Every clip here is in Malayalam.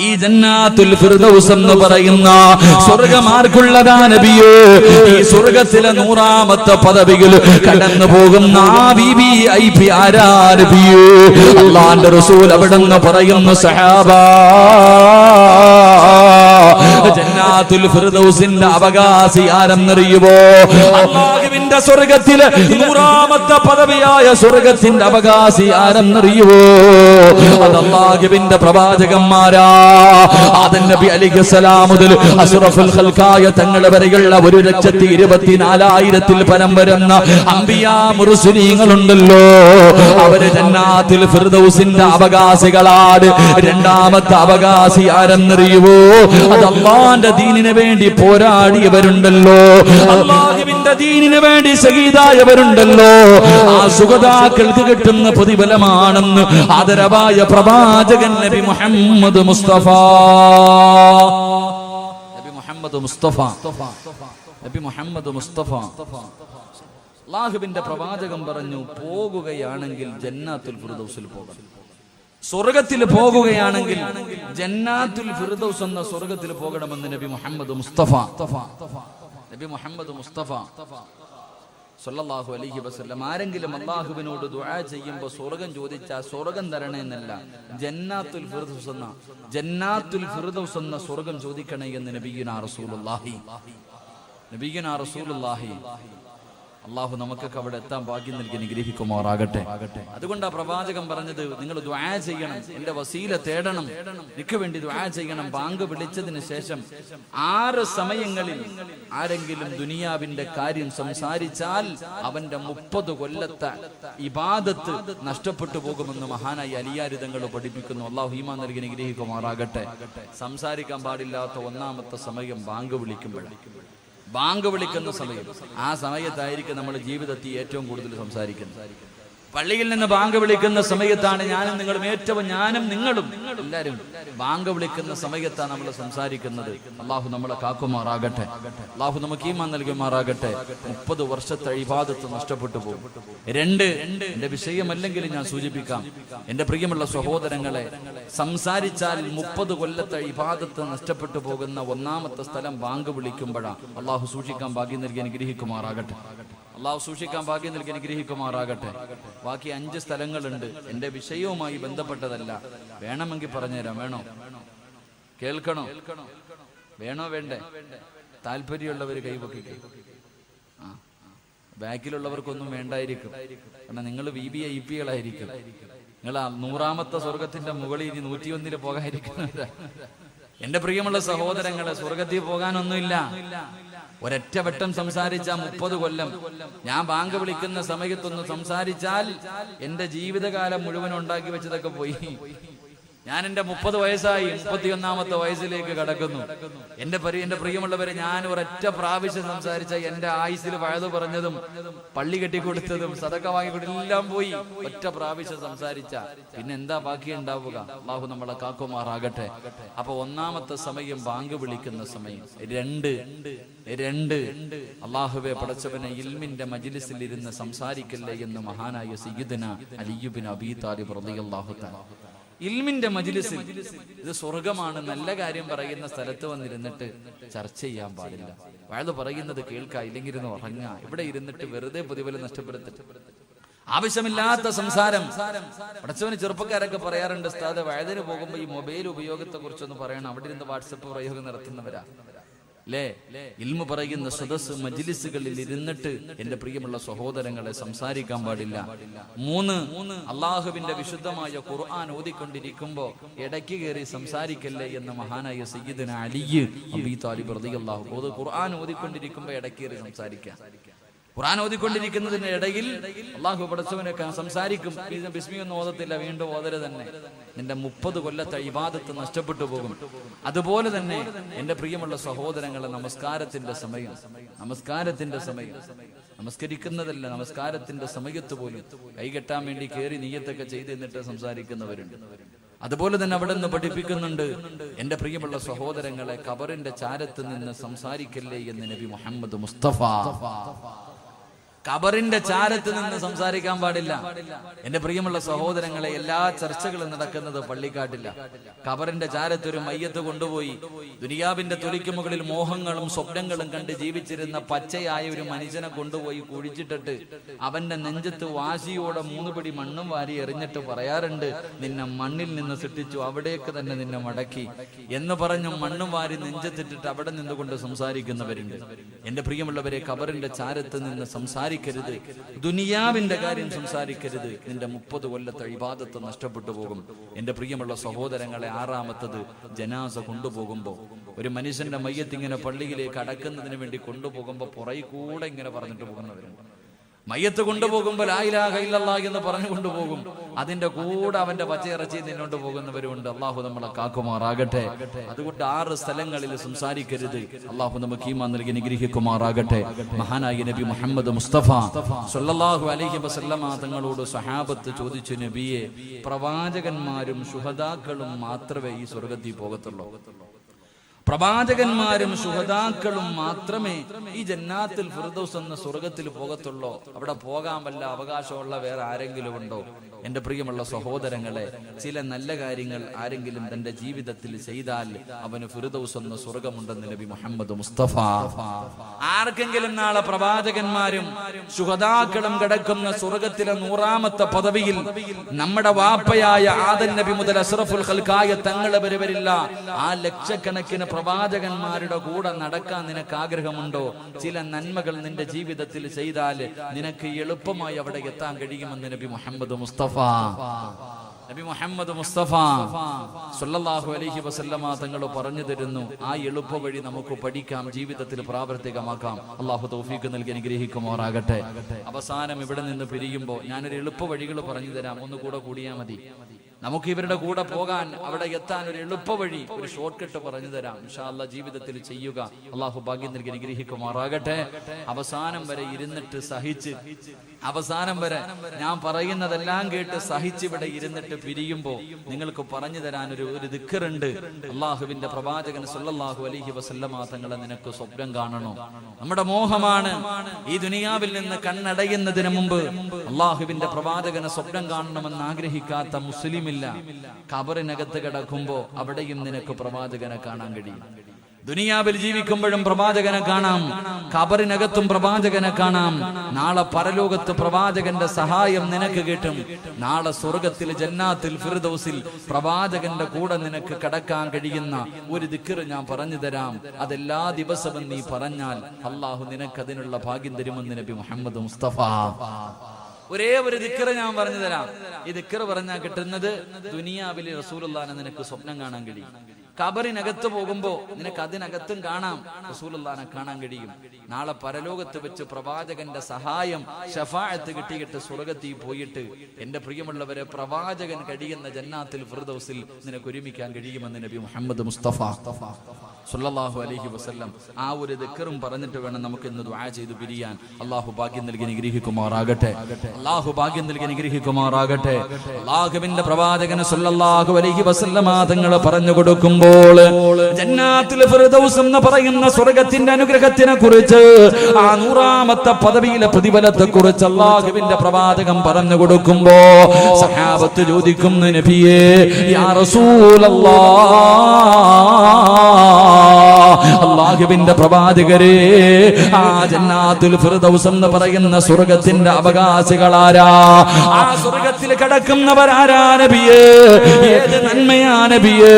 ഈ ജന്നാത്തുൽ ഫിർദൗസ് എന്ന് പറയുന്ന സ്വർഗ്ഗമാർക്കുള്ളതാ നബിയേ. ഈ സ്വർഗ്ഗത്തിലെ 100ാമത്തെ പദവിയിൽ കടന്നു പോകുന്ന ആ VIP ആരാ നബിയേ? അല്ലാഹുവിന്റെ റസൂൽ അവിടെന്ന് പറയുന്നു, സഹാബാ, ജന്നാത്തുൽ ഫിർദൗസിന്റെ അവകാശി ആരെന്നറിയുമോ? അല്ലാഹുവിന്റെ സ്വർഗ്ഗത്തിലെ 100ാമത്തെ പദവിയായ സ്വർഗ്ഗത്തിന്റെ അവകാശി ആരെന്നറിയുമോ? അത് അല്ലാഹുവിന്റെ പ്രവാചകന്മാരാ. ആദം നബി അലൈഹിസ്സലാം മുതൽ അഷ്റഫുൽ ഖൽഖായ തങ്ങൾ വരെയുള്ള 1,24,000-ൽ പരം വരുന്ന അംബിയാ മുർസലീങ്ങളുണ്ടല്ലോ, അവര് ജന്നാത്തുൽ ഫിർദൗസിന്റെ അവകാശികളാണ്. രണ്ടാമത്തെ അവകാശി ആരെന്നറിയുമോ? അത് അല്ലാഹുവിന്റെ ദീനിന് വേണ്ടി പോരാടിയവരുണ്ടല്ലോ, അല്ലാഹുവിന്റെ ദീനിന് വേണ്ടി ശഹീദായവരുണ്ടല്ലോ. ആ ശുഹദാക്കൾക്ക് കിട്ടുന്ന പ്രതിഫലമാണെന്ന് ആദരവായ പ്രവാചകൻ നബി മുഹമ്മദ് മുസ്തഫ. അല്ലാഹുവിന്റെ പ്രവാചകൻ പറഞ്ഞു, പോകുകയാണെങ്കിൽ ജന്നാത്തുൽ ഫിർദൗസിൽ പോകണം. സ്വർഗത്തിൽ പോകുകയാണെങ്കിൽ ജന്നാത്തുൽ ഫിർദൗസ് എന്ന സ്വർഗത്തിൽ പോകണമെന്ന് നബി മുഹമ്മദ് മുസ്തഫ സല്ലല്ലാഹു അലൈഹി വസല്ലം. ആരെങ്കിലും അല്ലാഹുവിനോട് ദുആ ചെയ്യുമ്പോൾ സ്വർഗം ചോദിച്ചാൽ സ്വർഗം തരണേ എന്നല്ല, ജന്നാത്തുൽ ഫിർദൗസ് എന്ന സ്വർഗം ചോദിക്കണേ എന്ന് നബിയുനാ റസൂലുള്ളാഹി. അള്ളാഹു നമുക്കൊക്കെ അവിടെ എത്താൻ ഭാഗ്യം നൽകി അനുഗ്രഹിക്കുമാറാകട്ടെ. അതുകൊണ്ടാ പ്രവാചകൻ പറഞ്ഞത്, നിങ്ങൾ ദുആ ചെയ്യണം, എന്റെ വസീല തേടണം, എനിക്ക് വേണ്ടി ദുആ ചെയ്യണം. ബാങ്ക് വിളിച്ചതിന് ശേഷം 6 സമയങ്ങളിൽ ആരെങ്കിലും ദുനിയാവിന്റെ കാര്യം സംസാരിച്ചാൽ അവന്റെ 30 കൊല്ലത്തെ ഇബാദത്ത് നഷ്ടപ്പെട്ടു പോകുമെന്ന് മഹാനായി അലിയാരി തങ്ങൾ പഠിപ്പിക്കുന്നു. അള്ളാഹു ഈമാൻ നൽകി അനുഗ്രഹിക്കുമാറാകട്ടെ. സംസാരിക്കാൻ പാടില്ലാത്ത 1ാമത്തെ സമയം ബാങ്ക് വിളിക്കുമ്പോഴാണ്. ബാങ്ക് വിളിക്കുന്ന സമയം, ആ സമയത്തായിരിക്കും നമ്മൾ ജീവിതത്തിൽ ഏറ്റവും കൂടുതൽ സംസാരിക്കുന്നത്. പള്ളിയിൽ നിന്ന് ബാങ്ക് വിളിക്കുന്ന സമയത്താണ് ഞാനും നിങ്ങളും എല്ലാവരും ബാങ്ക് വിളിക്കുന്ന സമയത്താണ് നമ്മൾ സംസാരിക്കുന്നത്. അള്ളാഹു നമ്മളെ കാക്കുമാറാകട്ടെ, അള്ളാഹു നമുക്ക് ഈമാൻ നൽകുമാറാകട്ടെ. 30 വർഷത്തെ ഇബാദത്ത് നഷ്ടപ്പെട്ടു പോകും. 2, എന്റെ വിഷയമല്ലെങ്കിൽ ഞാൻ സൂചിപ്പിക്കാം, എന്റെ പ്രിയമുള്ള സഹോദരങ്ങളെ, സംസാരിച്ചാൽ 30 കൊല്ലത്തെ ഇബാദത്ത് നഷ്ടപ്പെട്ടു പോകുന്ന 1ാമത്തെ സ്ഥലം ബാങ്ക് വിളിക്കുമ്പോഴാണ്. അള്ളാഹു സൂക്ഷിക്കാൻ ഭാഗ്യം നൽകി അനുഗ്രഹിക്കുമാറാകട്ടെ. ബാക്കി 5 സ്ഥലങ്ങളുണ്ട്, എന്റെ വിഷയവുമായി ബന്ധപ്പെട്ടതല്ല. വേണമെങ്കിൽ പറഞ്ഞുതരാം. കേൾക്കണോ? വേണ്ടേ? താല്പര്യമുള്ളവർ കൈവക്കിക്കും. ബാക്കിലുള്ളവർക്കൊന്നും വേണ്ടായിരിക്കും, കാരണം നിങ്ങൾ VVIPകളായിരിക്കും. നിങ്ങൾ 100ാമത്തെ സ്വർഗത്തിന്റെ മുകളിൽ ഇനി 101 പോകാതിരിക്കുന്നവരാ. എന്റെ പ്രിയമുള്ള സഹോദരങ്ങളെ, സ്വർഗത്തിൽ പോകാനൊന്നുമില്ല. ഒരൊറ്റ വട്ടം സംസാരിച്ച 30 കൊല്ലം. ഞാൻ ബാങ്ക് വിളിക്കുന്ന സമയത്തൊന്ന് സംസാരിച്ചാൽ എന്റെ ജീവിതകാലം മുഴുവൻ ഉണ്ടാക്കി വെച്ചതൊക്കെ പോയി. ഞാൻ എന്റെ 30 വയസ്സായി, 31ാമത്തെ വയസ്സിലേക്ക് കടക്കുന്നു. എന്റെ പ്രിയമുള്ളവരെ, ഞാൻ ഒരൊറ്റ പ്രാവശ്യം സംസാരിച്ച എന്റെ ആയുസ്സിൽ വഴുതു പറഞ്ഞതും പള്ളി കെട്ടിക്കൊടുത്തതും സദക്ക വാങ്ങിക്കൊടുത്തതും എല്ലാം പോയി. ഒറ്റ പ്രാവശ്യം സംസാരിച്ച പിന്നെ എന്താ ബാക്കി ഉണ്ടാവുക? അള്ളാഹു നമ്മളെ കാക്കുമാറാകട്ടെ. അപ്പൊ 1ാമത്തെ സമയം ബാങ്ക് വിളിക്കുന്ന സമയം. 2 അള്ളാഹുവെ പടച്ചവനെ, ഇൽമിന്റെ മജ്ലിസിൽ ഇരുന്ന് സംസാരിക്കല്ലേ എന്ന് മഹാനായ സയ്യിദുനാ അലി ഇബ്നു അബീ താലിബ് റളിയല്ലാഹു തആല. ഇൽമിന്റെ മജ്ലിസിൽ, ഇത് സ്വർഗമാണ്, നല്ല കാര്യം പറയുന്ന സ്ഥലത്ത് വന്നിരുന്നിട്ട് ചർച്ച ചെയ്യാൻ പാടില്ല. വയത് പറയുന്നത് കേൾക്കുക, ഇല്ലെങ്കിൽ ഇരുന്ന് ഉറങ്ങുക. ഇവിടെ ഇരുന്നിട്ട് വെറുതെ പ്രതിഫലം നഷ്ടപ്പെടുത്തിട്ട് ആവശ്യമില്ലാത്ത സംസാരം. പടച്ചവന് ചെറുപ്പക്കാരൊക്കെ പറയാറുണ്ട്, ഉസ്താദ് വയതിന് പോകുമ്പോ ഈ മൊബൈൽ ഉപയോഗത്തെ കുറിച്ചൊന്ന് പറയണം. അവിടെ ഇരുന്ന് വാട്സപ്പ് പ്രയോഗം നടത്തുന്നവരാ അല്ലേ? ഇൽമു പറയുന്ന സദസ് മജ്ലിസുകളിൽ ഇരുന്നിട്ട് എന്റെ പ്രിയമുള്ള സഹോദരങ്ങളെ സംസാരിക്കാൻ പാടില്ല. 3 അള്ളാഹുവിന്റെ വിശുദ്ധമായ ഖുർആൻ ഓതിക്കൊണ്ടിരിക്കുമ്പോ ഇടയ്ക്ക് കയറി സംസാരിക്കല്ലേ എന്ന് മഹാനായ സയ്യിദുനാ അലി അബീ താലിബ് റളിയല്ലാഹു അൻഹു. ഖുർആൻ ഓതിക്കൊണ്ടിരിക്കുമ്പോ ഇടയ്ക്ക് കയറി സംസാരിക്കാം. ഖുർആൻ ഓതിക്കൊണ്ടിരിക്കുന്നതിന്റെ ഇടയിൽ അള്ളാഹു പടച്ചവനൊക്കെ സംസാരിക്കും. ബിസ്മി ഒന്നും ഓതത്തില്ല, വീണ്ടും ഓതര തന്നെ. നിന്റെ 30 കൊല്ലത്തെ ഇബാദത്ത് നഷ്ടപ്പെട്ടു പോകും. അതുപോലെ തന്നെ എന്റെ പ്രിയമുള്ള സഹോദരങ്ങളെ, നമസ്കാരത്തിന്റെ സമയം, നമസ്കരിക്കുന്നതല്ല, നമസ്കാരത്തിന്റെ സമയത്ത് പോലും കൈകെട്ടാൻ വേണ്ടി കയറി നിയ്യത്തൊക്കെ ചെയ്ത് എന്നിട്ട് സംസാരിക്കുന്നവരുണ്ട്. അതുപോലെ തന്നെ അവിടെ നിന്ന് പഠിപ്പിക്കുന്നുണ്ട്, എന്റെ പ്രിയമുള്ള സഹോദരങ്ങളെ, ഖബറിന്റെ ചാരത്ത് നിന്ന് സംസാരിക്കല്ലേ എന്ന് നബി മുഹമ്മദ് മുസ്തഫ. ഖബറിന്റെ ചാരത്ത് നിന്ന് സംസാരിക്കാൻ പാടില്ല. എന്റെ പ്രിയമുള്ള സഹോദരങ്ങളെ, എല്ലാ ചർച്ചകളും നടക്കുന്നത് പള്ളിക്കാട്ടില്ല. ഖബറിന്റെ ചാരത്ത് ഒരു മയ്യത്ത് കൊണ്ടുപോയി ദുനിയാവിന്റെ തൊലിക്ക് മുകളിൽ മോഹങ്ങളും സ്വപ്നങ്ങളും കണ്ട് ജീവിച്ചിരുന്ന പച്ചയായ ഒരു മനുഷ്യനെ കൊണ്ടുപോയി കുഴിച്ചിട്ടിട്ട് അവന്റെ നെഞ്ചത്ത് വാശിയോടെ 3 പിടി മണ്ണും വാരി എറിഞ്ഞിട്ട് പറയാറുണ്ട്, നിന്നെ മണ്ണിൽ നിന്ന് സൃഷ്ടിച്ചു, അവിടേക്ക് തന്നെ നിന്നെ മടക്കി എന്ന് പറഞ്ഞു മണ്ണും വാരി നെഞ്ചത്തിട്ടിട്ട് അവിടെ നിന്നുകൊണ്ട് സംസാരിക്കുന്നവരുണ്ട്. എന്റെ പ്രിയമുള്ളവരെ, ഖബറിന്റെ ചാരത്ത് നിന്ന് സംസാരിക്കരുത്, ദുനിയാവിന്റെ കാര്യം സംസാരിക്കരുത്. നിന്റെ 30 കൊല്ലത്തെ ഇബാദത്ത് നഷ്ടപ്പെട്ടു പോകും. എന്റെ പ്രിയമുള്ള സഹോദരങ്ങളെ, 6ാമത്തത് ജനാസ കൊണ്ടുപോകുമ്പോ ഒരു മനുഷ്യന്റെ മയ്യത്ത് ഇങ്ങനെ പള്ളിയിലേക്ക് അടക്കുന്നതിന് വേണ്ടി കൊണ്ടുപോകുമ്പോ പുറകെ കൂടെ ഇങ്ങനെ പറഞ്ഞിട്ട് പോകുന്നവരുണ്ട്. മയ്യത്ത് കൊണ്ടുപോകുമ്പോൾ ലാ ഇലാഹ ഇല്ലല്ലാഹ് എന്ന് പറഞ്ഞു കൊണ്ടുപോകും. അതിന്റെ കൂടെ അവന്റെ പച്ചയിറച്ചി നിന്നോണ്ട് പോകുന്നവരുണ്ട്. അള്ളാഹു നമ്മളെ കാക്കുമാറാകട്ടെ. അതുകൊണ്ട് 6 സ്ഥലങ്ങളിൽ സംസാരിക്കരുത്. അള്ളാഹു നമുക്ക് ഈമാൻ നൽകി അനുഗ്രഹിക്കുമാറാകട്ടെ. മഹാനായ നബി മുഹമ്മദ് മുസ്തഫ സ്വല്ലല്ലാഹു അലൈഹി വസല്ലമ തങ്ങളോട് സഹാബത്ത് ചോദിച്ചു, നബിയെ, പ്രവാചകന്മാരും ശുഹദാക്കളും മാത്രമേ ഈ സ്വർഗ്ഗത്തിൽ പോകത്തുള്ളൂ? പ്രവാചകന്മാരും ശുഹദാക്കളും മാത്രമേ ഈ ജന്നാത്തുൽ ഫിർദൗസ് എന്ന സ്വർഗത്തിൽ പോകത്തുള്ളൂ? അവിടെ പോകാൻ വല്ല അവകാശമുള്ള വേറെ ആരെങ്കിലും ഉണ്ടോ? എന്റെ പ്രിയമുള്ള സഹോദരങ്ങളെ, ചില നല്ല കാര്യങ്ങൾ ആരെങ്കിലും തന്റെ ജീവിതത്തിൽ ചെയ്താൽ അവന് ഫിർദൗസ് എന്ന സ്വർഗമുണ്ടെന്ന് നബി മുഹമ്മദ് മുസ്തഫ. ആർക്കെങ്കിലും നാളെ പ്രവാചകന്മാരും ശുഹദാക്കളും കിടക്കുന്ന സ്വർഗത്തിലെ 100ാമത്തെ പദവിയിൽ നമ്മുടെ വാപ്പയായ ആദം നബി മുതൽ അഷ്റഫുൽ ഖൽഖായ തങ്ങളെ വരില്ല, ആ ലക്ഷക്കണക്കിന് പ്രവാചകന്മാരുടെ കൂടെ നടക്കാൻ നിനക്ക് ആഗ്രഹമുണ്ടോ? ചില നന്മകൾ നിന്റെ ജീവിതത്തിൽ ചെയ്താൽ നിനക്ക് എളുപ്പമായി അവിടെ എത്താൻ കഴിയുമെന്ന് നബി മുഹമ്മദ് മുസ്തഫ സ്വല്ലല്ലാഹു അലൈഹി വസല്ലമ തങ്ങൾ പറഞ്ഞു തരുന്നു. ആ എളുപ്പ വഴി നമുക്ക് പഠിക്കാം, ജീവിതത്തിൽ പ്രാവർത്തികമാക്കാം. അള്ളാഹു തൗഫീഖ് നൽകി അനുഗ്രഹിക്കുമാറാകട്ടെ. അവസാനം ഇവിടെ നിന്ന് പിരിയുമ്പോൾ ഞാനൊരു എളുപ്പ വഴികൾ പറഞ്ഞു തരാം, ഒന്നുകൂടെ കൂടിയാൽ മതി. നമുക്ക് ഇവരുടെ കൂടെ പോകാൻ, അവിടെ എത്താൻ ഒരു എളുപ്പ വഴി, ഒരു ഷോർട്ട് കട്ട് പറഞ്ഞു തരാം. ഇൻഷാ അല്ലാഹ് ജീവിതത്തിൽ ചെയ്യുക. അള്ളാഹു ഭാഗ്യം നൽകി അനുഗ്രഹിക്കുമാറാകട്ടെ. അവസാനം വരെ ഇരുന്നിട്ട് സഹിച്ച്, അവസാനം വരെ ഞാൻ പറയുന്നതെല്ലാം കേട്ട് സഹിച്ച് ഇവിടെ ഇരുന്നിട്ട് പിരിയുമ്പോൾ നിങ്ങൾക്ക് പറഞ്ഞു തരാൻ ഒരു ദിക്റുണ്ട്. അള്ളാഹുവിന്റെ പ്രവാചകൻ സ്വല്ലല്ലാഹു അലൈഹി വസല്ലമ തങ്ങളെ നിനക്ക് സ്വപ്നം കാണണോ? നമ്മുടെ മോഹമാണ് ഈ ദുനിയാവിൽ നിന്ന് കണ്ണടയുന്നതിന് മുമ്പ് അള്ളാഹുവിന്റെ പ്രവാചകനെ സ്വപ്നം കാണണമെന്ന് ആഗ്രഹിക്കാത്ത മുസ്ലിം ഇല്ല. ഖബറിനകത്ത് കിടക്കുമ്പോ അവിടെയും നിനക്ക് പ്രവാചകനെ കാണാൻ കഴിയും. ദുനിയാവിൽ ജീവിക്കുമ്പോഴും പ്രവാചകനെ കാണാം, ഖബറിനകത്തും പ്രവാചകനെ കാണാം. നാളെ പരലോകത്ത് പ്രവാചകന്റെ സഹായം നിനക്ക് കിട്ടും. നാളെ സ്വർഗത്തിൽ ജന്നാത്തുൽ ഫിർദൗസിൽ പ്രവാചകന്റെ കൂടെ നിനക്ക് കടക്കാൻ കഴിയുന്ന ഒരു ദിക്ർ ഞാൻ പറഞ്ഞു തരാം. അതെല്ലാ ദിവസവും നീ പറഞ്ഞാൽ അള്ളാഹു നിനക്ക് അതിനുള്ള ഭാഗ്യം തരുമെന്ന് നബി മുഹമ്മദ് മുസ്തഫ. ഒരേ ഒരു ദിക്ർ ഞാൻ പറഞ്ഞു തരാം. ഈ ദിക്ർ പറഞ്ഞാൽ കിട്ടുന്നത് ദുനിയാവിൽ റസൂലുള്ളാഹിനെ നിനക്ക് സ്വപ്നം കാണാൻ കഴിയും. ഖബറിനകത്ത് പോകുമ്പോ നിനക്ക് അതിനകത്തും കാണാം, റസൂലുള്ളാഹിനെ കാണാൻ കഴിയും. നാളെ പരലോകത്ത് വെച്ച് പ്രവാചകന്റെ സഹായം ശഫാഅത്ത് കിട്ടിയിട്ട് സ്വർഗ്ഗത്തിൽ പോയിട്ട് എന്റെ പ്രിയമുള്ളവരെ പ്രവാചകൻ കഴിയുന്ന ജന്നാത്തുൽ ഫിർദൗസിൽ നിനക്ക് ഒരുമിക്കാൻ കഴിയുമെന്ന് നബി മുഹമ്മദ് മുസ്തഫ സ്വല്ലല്ലാഹു അലൈഹി വസല്ലം. ആ ഒരു ദിക്റും പറഞ്ഞിട്ട് വേണം നമുക്ക് ഇന്ന് ദുആ ചെയ്തു പിരിയാൻ. അല്ലാഹു ഭാഗ്യം നൽകി അനുഗ്രഹിക്കുമാറാകട്ടെ. അല്ലാഹു ഭാഗ്യം നൽകി അനുഗ്രഹിക്കുമാറാകട്ടെ. അല്ലാഹുവിന്റെ പ്രവാചകൻ സ്വല്ലല്ലാഹു അലൈഹി വസല്ലം തങ്ങൾ പറഞ്ഞു കൊടുക്കുമ്പോൾ ജന്നാത്തുൽ ഫിർദൗസ് എന്ന് പറയുന്ന സ്വർഗ്ഗത്തിന്റെ അനുഗ്രഹത്തിനെ കുറിച്ച്, ആ 100ാമത്തെ പദവിയിലെ പ്രതിഫലത്തെ കുറിച്ച് അല്ലാഹുവിന്റെ പ്രവാചകൻ പറഞ്ഞു കൊടുക്കുമ്പോ സഹാബത്ത് ചോദിക്കുന്നു, നബിയേ യാ റസൂലല്ലാഹ്, അല്ലാഹുവിന്റെ പ്രവാചകരെ, ആ ജന്നാത്തുൽ ഫിർദൗസ് എന്ന് പറയുന്ന സ്വർഗ്ഗത്തിന്റെ അവകാശികളാരാ? ആ സ്വർഗ്ഗത്തിൽ കിടക്കുന്നവരാരാ നബിയേ? ഏത് നന്മയാ നബിയേ?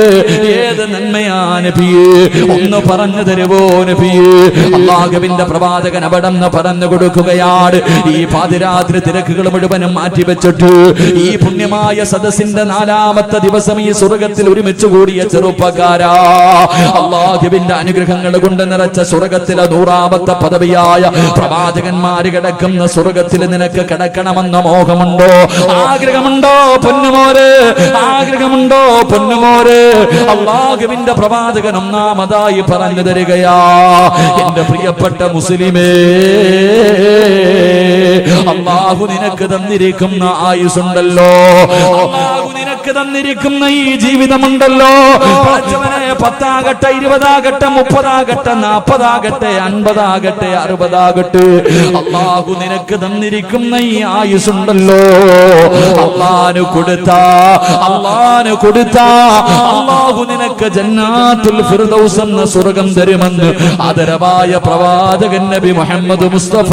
ഏത് നന്മയാ നബിയേ? ഒന്ന് പറഞ്ഞു തരുവോ നബിയേ? അല്ലാഹുവിന്റെ പ്രവാചകൻ അവിടെ നിന്ന് പറഞ്ഞു കൊടുക്കുകയാണ്. ഈ പാതിരാത്രി തിരക്കുകൾ മുഴുവനും മാറ്റിവെച്ചിട്ട് ഈ പുണ്യമായ സദസ്സിന്റെ 4ാമത്തെ ദിവസം ഈ സ്വർഗ്ഗത്തിൽ ഒരുമിച്ച് കൂടിയ ചെറുപ്പക്കാരാ, അല്ലാഹുവിന്റെ അനുഗ്രഹങ്ങൾ കൊണ്ട് നിറച്ച സ്വർഗ്ഗത്തിലെ 100ാമത്തെ പദവിയായ പ്രവാചകന്മാര് കിടക്കുന്ന സ്വർഗ്ഗത്തിൽ നിനക്ക് കിടക്കണമെന്ന മോഹമുണ്ടോ? ആഗ്രഹമുണ്ടോ പൊന്നുമോരെ? ആഗ്രഹമുണ്ടോ പൊന്നുമോരെ? അല്ലാഹുവിന്റെ പ്രവാചകൻ ഒന്നാമതായി പറഞ്ഞു തരികയാ, എന്റെ പ്രിയപ്പെട്ട മുസ്ലിമേ, അല്ലാഹു നിനക്ക് തന്നിരിക്കുന്ന ആയുസ്സുണ്ടല്ലോ, അല്ലാഹു നിനക്ക് തന്നിരിക്കുന്ന ഈ ജീവിതമുണ്ടല്ലോ, 10 ആകട്ടെ, 20 ആകട്ടെ, 30 ആകട്ടെ, 40 ആകട്ടെ, 50 ആകട്ടെ, 60 ആകട്ടെ, അല്ലാഹു നിനക്ക് തന്നിരിക്കുന്ന ഈ ആയുസ്സുണ്ടല്ലോ, അല്ലാഹു കൊടുത്താ അല്ലാഹു നിനക്ക് ജന്നാത്തുൽ ഫിർദൗസ് എന്ന സ്വർഗ്ഗം തരുമെന്ന് ആദരവായ പ്രവാചകൻ നബി മുഹമ്മദ് മുസ്തഫ